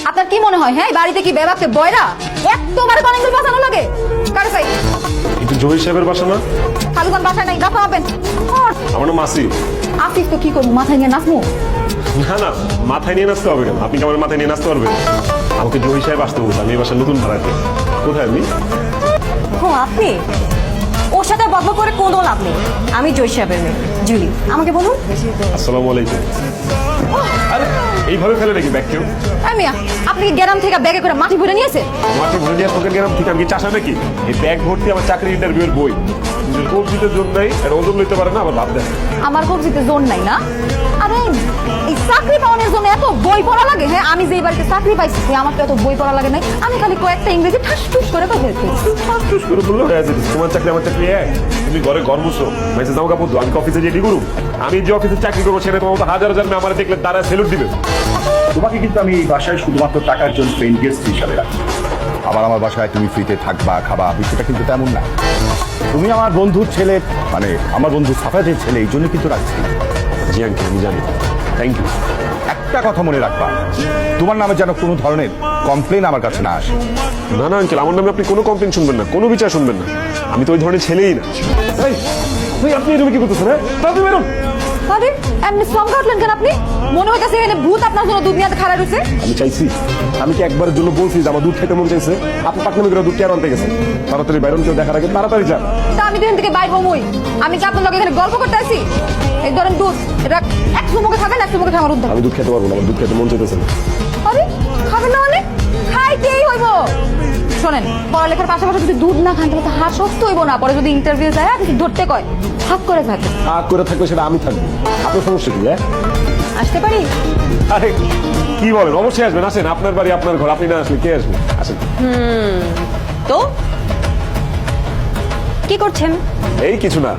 আপনার কি মনে হয়, হ্যাঁ বাড়িতে কি বেবাকে বয়রা একবারে কলিংবেল বাঁচানো লাগে? কারে চাই? কিন্তু জহির সাহেবের বাসা না? খালুখান বাসায় নাই, রাখা হবেন। আমার নাম আসিফ। আসিফ তো কি করবো, মাথায় নিয়ে নাচবো? না না, মাথায় নিয়ে নাচতে হবে কেন? আপনি কি আমার মাথায় নিয়ে নাচতে পারবেন? আমাকে জহির সাহেব আসতে বলছে, আমি এই বাসার নতুন ভাড়াতে। কোথায় আপনি? ও আপনি? ওর সাথে বদল করে কোনো লাভ নেই। আমি জয় সাহেবের মেয়ে জুলি, আমাকে বলুন। আসসালামু আলাইকুম। আরে এইভাবে ফেলে নাকি ব্যাগ কেউ? মিয়া, আপনি কি গ্রাম থেকে ব্যাগে করে মাটি ভরে নিয়েছেন? মাঠে ভরে নিয়ে তোকে গেলাম ঠিক, আমি কি চাষা নাকি? এই ব্যাগ ভর্তি আমার চাকরির ইন্টারভিউয়ের বই। নিজের কবজিতে জোর নাই, আর ওজন লইতে পারে না, আবার ভাব দেয়। আমার কবজিতে জোর নাই না? আরে এই চাকরি পাওয়ানোর জন্য এত বই পড়া লাগে? হ্যাঁ, আমি যে বাড়িতে চাকরি পাইছি আমার তো এত বই পড়া লাগে নাই। আমি খালি কয়েকটা ইংরেজি ঠাস ঠুস করে তো ফেলছি। ঠাস করে বললো হয়ে যেত। তোমার চাকরি আমার চাকরি এক। তুমি ঘরে ঘর মুছো, মেসেজ জামা কাপড় ধো, আমি অফিসে যেটি করুম। আমি যে অফিসে চাকরি করবো সেটা তোমার মতো হাজার হাজার মেয়ে আমার দেখলে তারা সেলুট দিবে। তোমাকে কিন্তু আমি এই বাসায় শুধুমাত্র টাকার জন্য পেইন গেস্ট হিসাবে রাখি। আবার আমার বাসায় তুমি ফ্রিতে থাকবা, খাবা, বিষয়টা কিন্তু তেমন না। তুমি আমার বন্ধুর ছেলে, মানে আমার বন্ধু সাফাতের ছেলে, এই জন্য কিন্তু রাখছি। জি আঙ্কেল, আমি জানি। Thank you. একটা কথা মনে রাখবা, তোমার নামে যেন কোনো ধরনের কমপ্লেন আমার কাছে না আসে। না না আঙ্কেল, আমার নামে আপনি কোনো কমপ্লেন শুনবেন না, কোনো বিচার শুনবেন না। আমি তো ওই ধরনের ছেলেই না। আপনি এরকম কি করতেছেন? হ্যাঁ বেরোন। আরে এমনি শ্রম কাটলেন কেন আপনি? মনে হইতেছে এখানে ভূত আপনার জন্য দুনিয়াতে খাড়া রয়েছে। আমি চাইছি, আমি কি একবারের জন্য বলছি যে আমার দুধ খেতে মন চাইছে? আপনি পাকনামি করে দুধ কেন আনতে গেছেন? তাড়াতাড়ি বাইরন কেউ দেখার আগে তাড়াতাড়ি যান। তা আমি এখান থেকে বাইর হমই। আমি কি আপনার লোক এখানে গল্প করতে আসি? এই ধরেন দুধ, এটা এক চুমুকে খাবেন, এক চুমুকে খাওয়ার উদ্ধার। আমি দুধ খেতে পারবো না, আমার দুধ খেতে মন চাইতেছে না। আরে খাবেন না মানে? খাইতেই হইব। শোনেন, পড়ালেখার পাশাপাশি যদি দুধ না খান তাহলে তো হার সত্য হইব না। পরে যদি ইন্টারভিউ যায় কিছু ধরতে কয়, হাত করে থাকে। আগ করে থাকবে সেটা আমি থাকবো, আপনার সমস্যা কি? আসতে পারি? আরে কি বলেন, অবশ্যই আসবেন। আসেন, আপনার বাড়ি আপনার ঘর, আপনি না আসলে কে আসবে? আসেন। তো কি করছেন? এই কিছু না,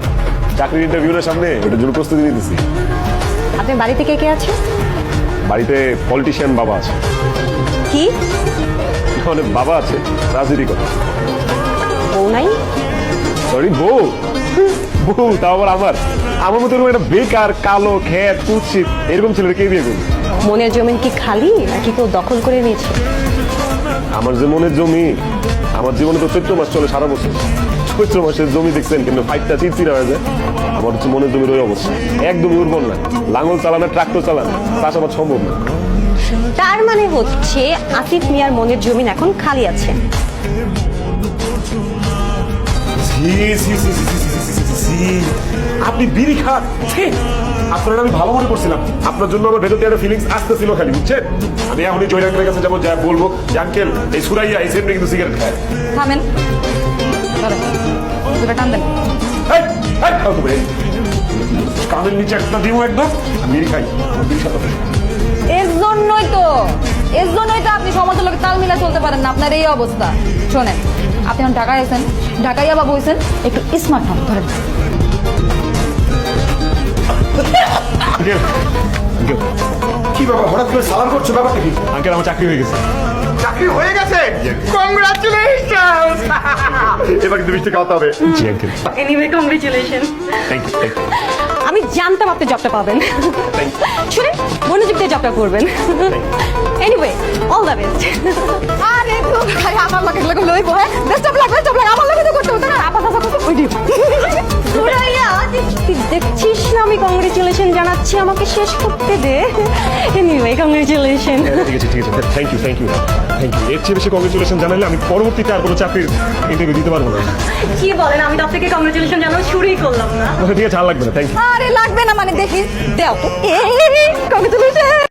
চাকরির ইন্টারভিউর সামনে ওটার জন্য প্রস্তুতি নিতেছি। আপনার বাড়িতে কে কে আছে? বাড়িতে পলিটিশিয়ান বাবা আছে। কি মানে বাবা আছে, রাজনীতি করে। বউ নাই? সরি, বউ? বউ তাও আবার আমার মতো এরকম একটা বেকার কালো খেত কুৎসিত এরকম ছেলের কে বিয়ে করবে? মনের জমিন কি খালি নাকি কেউ দখল করে নিয়েছে? আমার যে মনের জমি, আমার জীবনে তো চৈত্র মাস চলে সারা বছর। চৈত্র মাসের জমি দেখছেন কিন্তু ফাইটটা চিরচিরা হয়ে যায়। আমার হচ্ছে মনের জমির ওই অবস্থা, একদমই উর্বর না। লাঙল চালানো, ট্রাক্টর চালানো চাষাবাদ সম্ভব না। তার মানে হচ্ছে আসিফ মিয়ার মনের জমিন এখন খালি আছে। আপনি বিড়ি খান? আপনার আমি ভালো মনে করছিলাম, আপনার জন্য আমার ভেতর থেকে একটা ফিলিংস আসতেছিল খালি, বুঝছেন? আমি এখনই জয় আঙ্কেলের কাছে যাবো, যা বলবো যে আঙ্কেল এই সুরাইয়া এই সেমনি কিন্তু সিগারেট খায়। থামেন, ধরেন, দুটো টান দেন। কানের নিচে একটা দিব একদম, আমি বিড়ি খাই। এর জন্যই তো আপনি সমাজের লোকে তাল মিলা চলতে পারেন না, আপনার এই অবস্থা। শোনেন, আপনি এখন ঢাকায় আছেন, ঢাকায় বাবু হয়েছেন, একটু স্মার্ট হন। ধরেন, কি বাবা, হঠাৎ করে সালাম করছো, ব্যাপারটা কি? আঙ্কেল আমার চাকরি হয়ে গেছে। চাকরি হয়ে গেছে? কংগ্রাচুলেশনস! এবার কিন্তু মিষ্টি খাওয়াতে হবে। জি uncle. Anyway congratulation. Thank you, thank you. আমি জানতাম আপনি জবটা পাবেন। শুনেন, মনোযোগ দিয়ে জবটা করবেন। Anyway all the best. আরে তো ভাই আমার লোকে লইব, হ্যাঁ বেস্ট অফ লাক, আমার লোকে তো করতে হতো না। আপা করতে ওই দিও। সুরাইয়া, তুই দেখছিস না আমি কংগ্রেচুলেশন জানাচ্ছি, আমাকে শেষ করতে দে। Anyway congratulation. ঠিক আছে, ঠিক আছে, thank you, thank you, thank you. এর চেয়ে বেশি কংগ্রেচুলেশন জানালে আমি পরবর্তীতে আর কোনো চাকরির ইন্টারভিউ দিতে পারবো না। কি বলেন, আমি তো আপনাকে কংগ্রেচুলেশন জানানো শুরুই করলাম না। ঠিক আছে, আর লাগবে না, থ্যাংক ইউ। আরে লাগবে না মানে দেখি, দাও। কংগ্রেচুলেশন।